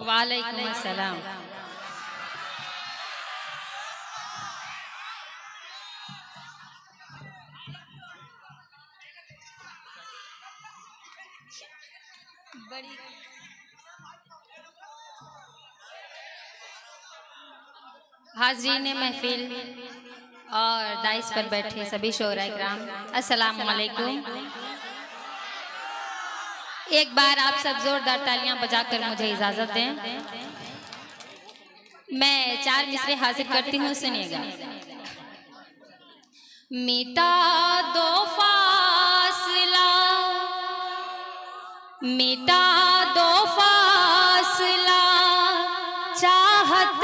वालेकुम अस्सलाम। हाज़रीन महफिल और दाइस पर बैठे सभी शोरा इकराम, अस्सलाम वालेकुम। एक बार आप सब जोरदार तालियां बजाकर मुझे इजाजत दें। मैं 4 मिसरे हासिल करती हूँ, सुनिएगा। मिटा दो फासला, मिटा दो फासला, चाहत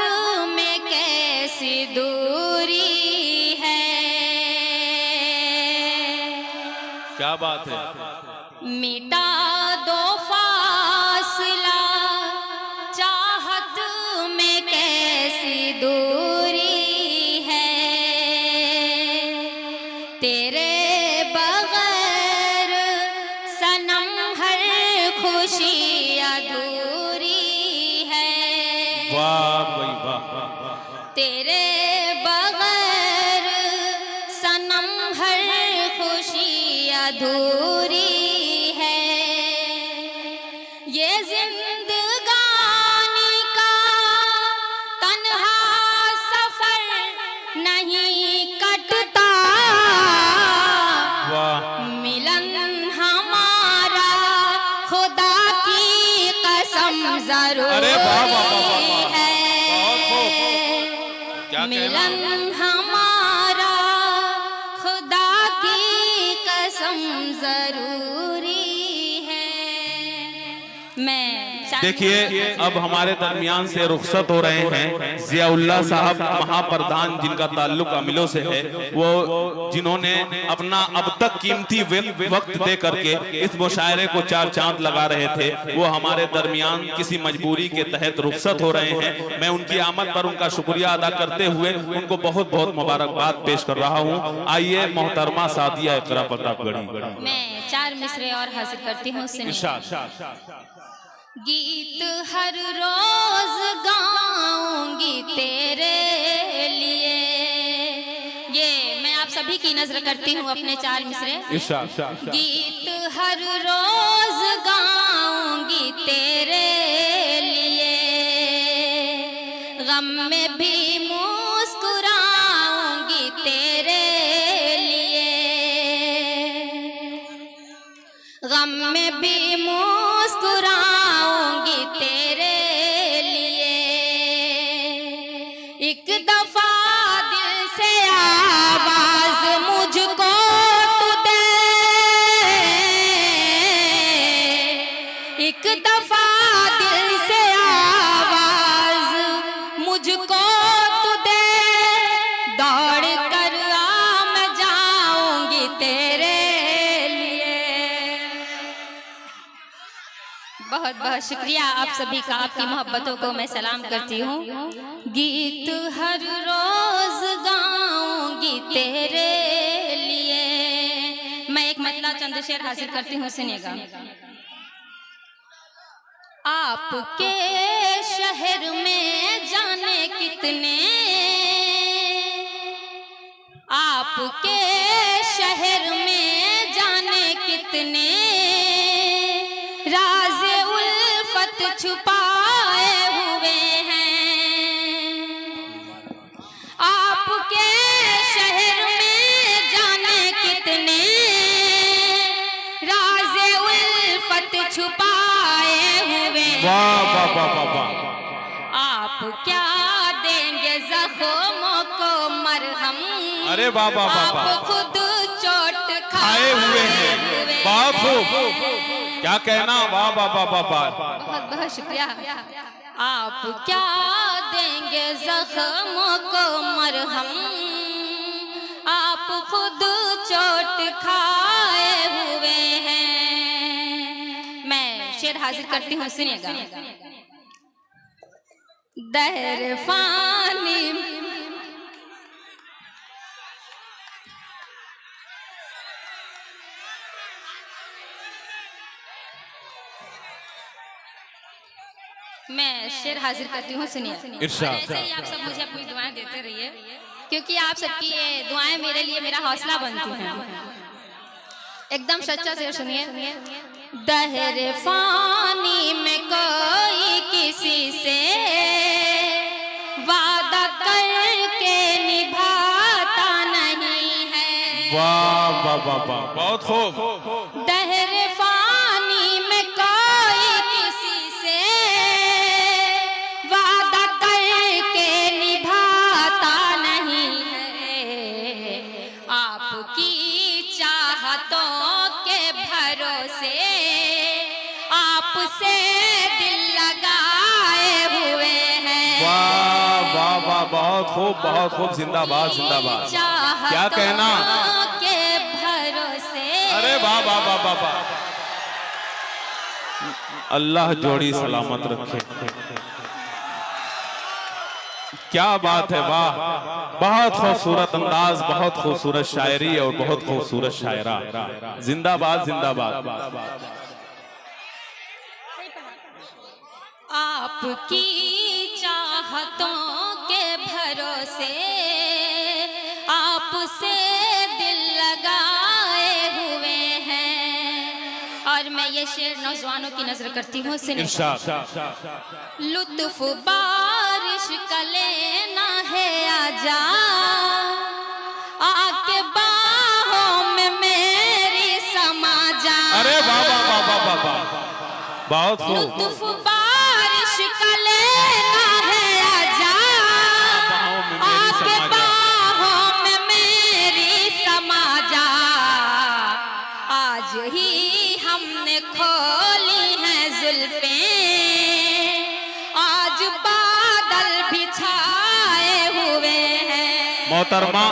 में कैसी दूरी है। क्या बात है। मिटा दो फासला, चाहत में कैसी दूरी है। तेरे बगैर सनम हर खुशी अधूरी है। वाह भाई वाह। तेरे बगैर सनम हर खुशी अधूरी है। ये जिंदगानी का तन्हा सफर नहीं कटता। मिलन हमारा खुदा की कसम जरूरी है। मिलन हमारा खुदा की कसम जरूरी है। मैं देखिए अब हमारे दरमियान से रुखसत हो रहे हैं जियाउल्लाह साहब महाप्रधान, जिनका ताल्लुक अमिलों से है, वो जिन्होंने अपना अब तक कीमती वक्त दे करके इस मुशायरे को 4 चांद लगा रहे थे, वो हमारे दरमियान किसी मजबूरी के तहत रुखसत हो रहे हैं। मैं उनकी आमद पर उनका शुक्रिया अदा करते हुए उनको बहुत बहुत मुबारकबाद पेश कर रहा हूँ। आइए मोहतरमा सादिया इकरा प्रतापगढ़ी। मैं 4 मिसरे और हासिल करती हूँ, सुनिए। गीत हर रोज गाऊंगी तेरे लिए। ये मैं आप सभी की नजर करती हूँ, अपने 4 मिसरे। गीत हर रोज गाऊंगी तेरे लिए, गम में भी मुस्कुराऊंगी तेरे लिए, गम में भी मुस्कुराऊंगी तेरे लिए। एक दफा दिल से आवाज मुझको तू दे, एक दफा दिल से आवाज मुझको तू दे। दौड़ कर आ मैं जाऊंगी तेरे लिए। बहुत बहुत शुक्रिया आप सभी का, आपकी मोहब्बतों को मैं सलाम करती हूँ। गीत हर रोज गाऊंगी तेरे लिए। मैं एक मतला चंद शेर हासिल करती हूँ, सुनिएगा। आपके शहर में जाने कितने, आपके शहर में जाने कितने राज़े उल्फत छुपाए हुए हैं। आपके शहर में जाने कितने राज़े उल्फत छुपाए हुए हैं। आप क्या देंगे जख्मों को मरहम। अरे बाबा आप खुद चोट खाए हुए हैं। बाबू क्या कहना, वाह बाबा बाबा। बहुत बहुत शुक्रिया। आप क्या देंगे जख्मों को मरहम, आप खुद चोट खाए हुए हैं। मैं शेर हाजिर करती हूँ, सुनिएगा। दहर फानी मैं शेर हाजिर करती हूँ, सुनिए। इरशाद। ऐसे ही आप सब मुझे अपनी दुआएं देते रहिए, क्योंकि आप सबकी ये दुआएं मेरे लिए मेरा हौसला बनती हैं। एकदम सच्चा शेर सुनिए। दहर फानी में कोई किसी से वादा करके निभाता नहीं है। वाह वाह वाह वाह, बहुत खूब। दहर फानी में कोई किसी से वादा करके निभाता नहीं है। आपकी चाहतों के भरोसे आपसे दिल लगाए हुए हैं। वाह वाह वाह, बहुत खूब बहुत खूब, जिंदाबाद जिंदाबाद। क्या कहना के भरोसे। अरे वाह वाह वाह वाह वाह, अल्लाह जोड़ी सलामत रखे। क्या बात है, वाह, बहुत खूबसूरत अंदाज, बहुत खूबसूरत शायरी और बहुत खूबसूरत शायरा। जिंदाबाद जिंदाबाद। आपकी चाहतों के भरोसे आपसे दिल लगाए हुए हैं। और मैं ये शेर नौजवानों की नजर करती हूँ, सुनिए। लुत्फ बारिश का लेना है आजा, आके बाहों में मेरी समा जा। अरे वाह वाह वाह वाह वाह वाह, बहुत खूब। लुत्फ बारिश का लेना है आजा, आके बाहों में मेरी समा जा। आज ही हमने खोली हैं जुल्फें, आज बादल भी छाए हुए हैं। मोहतरमा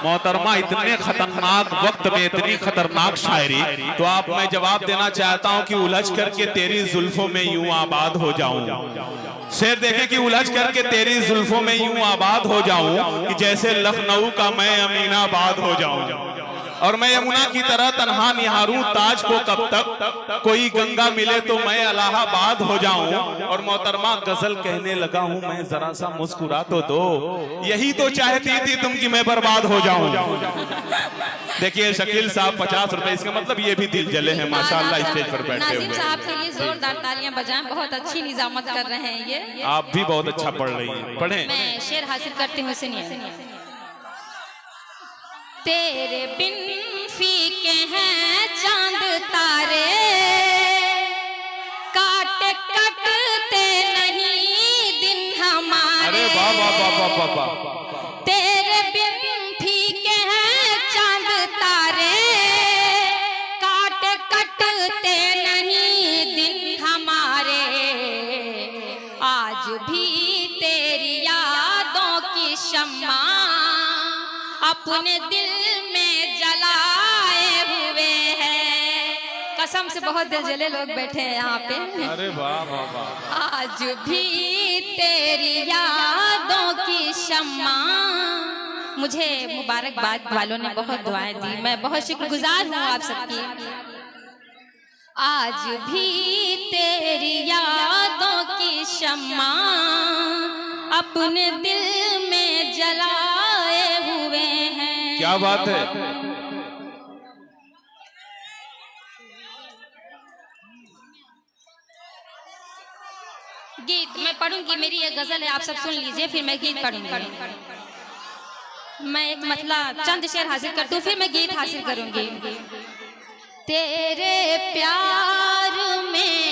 मोहतरमा, इतने खतरनाक वक्त में इतनी खतरनाक शायरी, तो आप मैं जवाब देना चाहता हूं कि उलझ करके तेरी जुल्फों में यूं आबाद हो जाऊं। शेर देखें कि उलझ करके तेरी जुल्फों में यूं आबाद हो जाऊं कि जैसे लखनऊ का मैं अमीनाबाद हो जाऊं। और मैं यमुना की तरह तन्हा निहारूं ताज को कब तक, कोई गंगा मिले तो मैं इलाहाबाद हो जाऊं। और मोहतरमा गजल कहने लगा हूं मैं, जरा सा मुस्कुरा तो दो, यही तो चाहती थी तुम कि मैं बर्बाद हो जाऊं। देखिए शकील साहब 50 रुपए, इसका मतलब ये भी दिल जले हैं माशाल्लाह स्टेज पर बैठे नाज़िम हुए। साहब के लिए जोरदार तालियां बजाएं, बहुत अच्छी निजामत कर रहे हैं ये। आप भी बहुत अच्छा पढ़ रही हैं, पढ़ें। मैं शेर हासिल करती हूँ, सुनिए। तेरे बिन फीके हैं चांद तारे, काटे कटते नहीं दिन हमारे। अरे वाह वाह वाह वाह वाह वाह, तेरे बिन फीके हैं चांद तारे, काटे कटते नहीं दिन हमारे। आज भी तेरी यादों की शम्मा अपने दिल में जलाए हुए हैं। कसम से बहुत दिल जले लोग बैठे हैं यहाँ पे। अरे वाह वाह वाह, आज भी तेरी यादों की शम्मा। मुझे मुबारकबाद वालों ने बहुत दुआएं दी, मैं बहुत शुक्रगुजार हूँ आप सबकी। आज भी तेरी यादों की शम्मा अपने दिल में जलाए हुए हैं। क्या बात है। गीत मैं पढ़ूंगी, मेरी एक गजल है, आप सब सुन लीजिए, फिर मैं गीत पढ़ूंगी। मैं एक मतलब चंद शेर हासिल करती हूँ, फिर मैं गीत हासिल करूंगी। तेरे प्यार में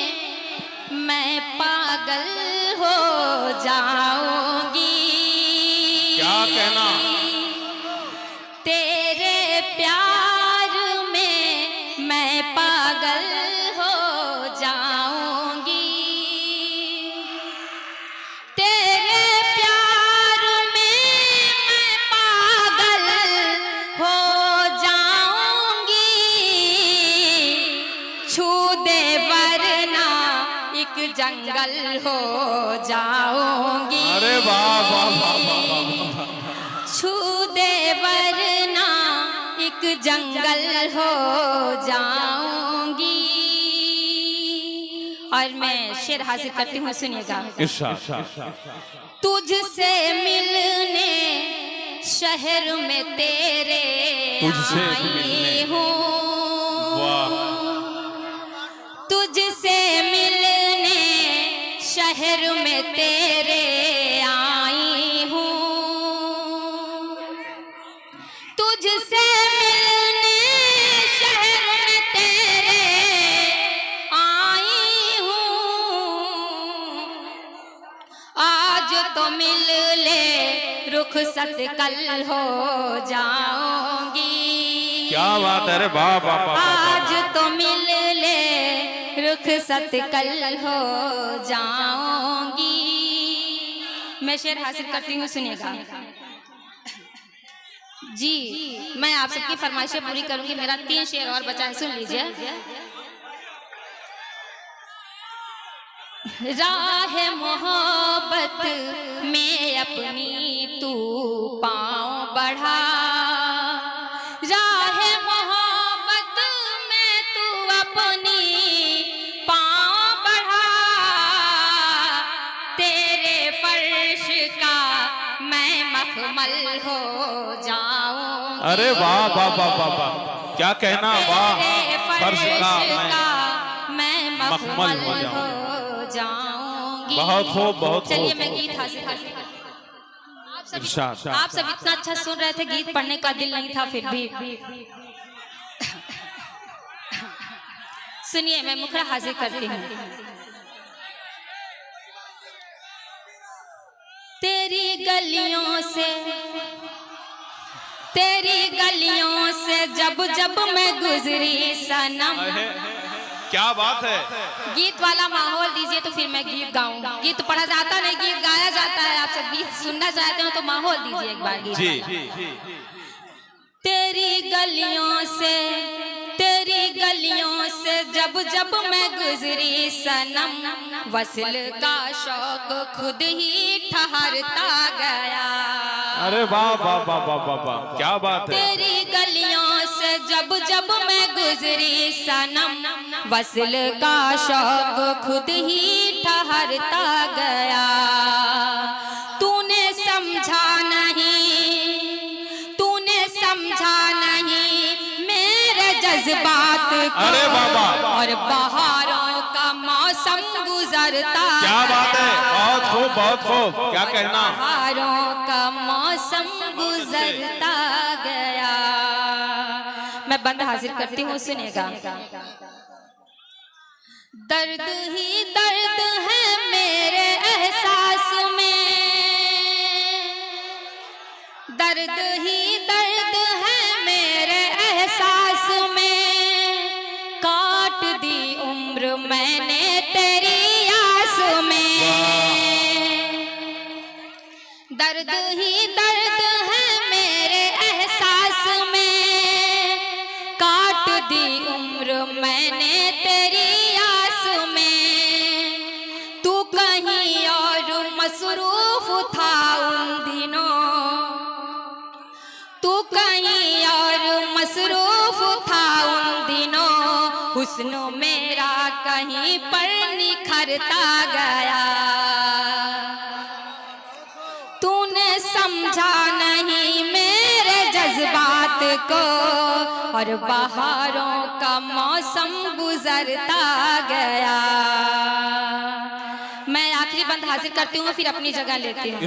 मैं पागल हो जाऊंगी। क्या कहना। तेरे प्यार में मैं पागल हो जाऊंगी। तेरे प्यार में मैं पागल हो जाऊंगी। छू दे वरना एक जंगल हो जाऊंगी। अरे वाह वाह वाह वाह, छू दे वरना एक जंगल हो जाऊंगी। और मैं शेर हासिल करती हूँ, सुनिएगा। इरशाद। तुझसे मिलने शहर में तेरे तुझसे आई हूँ, वाह। तुझसे मिलने शहर में तेरे आई हूँ, तुझसे मिलने शहर में तेरे आई हूँ, आज तो मिल ले रुखसत कल हो जाऊंगी। क्या बात है रे, वाह वाह वाह। आज तो मिल ले रुखसत कल हो जाऊंगी। मैं शेर हासिल करती हूँ, सुनिएगा जी। मैं आप सबकी फरमाइशें पूरी करूंगी। मेरा 3 शेर और बचा है, सुन लीजिए। राह मोहब्बत में अपनी तू पाँव बढ़ा, राह मोहब्बत में तू अपनी पाँव बढ़ा, तेरे फर्श का मैं मखमल हो जाऊं। अरे वाह वाह वाह वाह वाह, क्या कहना, वाह। फर्श का मैं मखमल हो जाऊंगी। बहुत खूब, बहुत खूब। चलिए मैं गीत हासिल आप सब इतना अच्छा सुन रहे थे, गीत पढ़ने का दिल नहीं था, फिर भी सुनिए मैं मुखड़ा हासिल करती हूँ। तेरी गलियों से जब जब मैं गुजरी सनम। क्या बात है। गीत वाला माहौल दीजिए तो फिर मैं गीत गाऊं। गीत पढ़ा जाता नहीं, गीत गाया जाता है। आप सब गीत सुनना चाहते हो तो माहौल दीजिए एक बार गीत जी। तेरी गलियों से जब जब मैं गुजरी सनम, वसल का शौक खुद ही ठहरता गया। अरे वाह वाह वाह वाह वाह वाह, क्या बात है। तेरी गलियों से जब जब मैं गुजरी सनम, वसल का शौक खुद ही ठहरता गया। तूने समझा नहीं मेरे जज्बात को। अरे बाबा। और बहारों का मौसम गुजरता। क्या बात है, बहुत खूब बहुत खूब, क्या कहना। बहारों का मौसम गुजरता गया। मैं बंद हासिल करती हूँ, सुनेगा। दर्द ही दर्द है मेरे एहसास में, दर्द ही दर्द है मेरे एहसास में, काट दी उम्र मैंने तेरी आस में। दर्द ही दर्द है मेरे एहसास में, काट दी उम्र मैंने तेरी आस में। तू कहीं और मसरूफ था उन दिनों, तू कहीं और मसरूफ था उन दिनों, हुस्न मेरा कहीं पर निखरता गया। तूने समझा नहीं मेरे जज्बात को, और बहारों का मौसम गुजरता गया। मैं आखिरी बंद हासिल करती हूँ, फिर अपनी जगह लेती हूँ।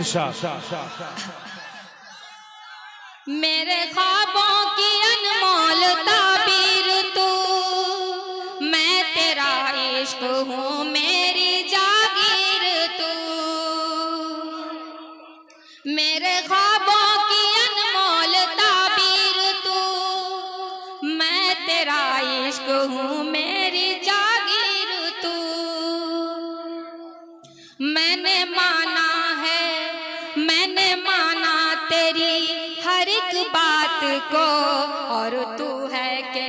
मेरे ख्वाबों की अनमोल ताबीर तू, मैं तेरा इश्क हूँ मेरी जागीर तू। मेरे ख्वाबों की अनमोल ताबीर तू, मैं तेरा इश्क हूँ मेरी जागीर तू। मैंने माना तेरी हर एक बात को, और तू है कि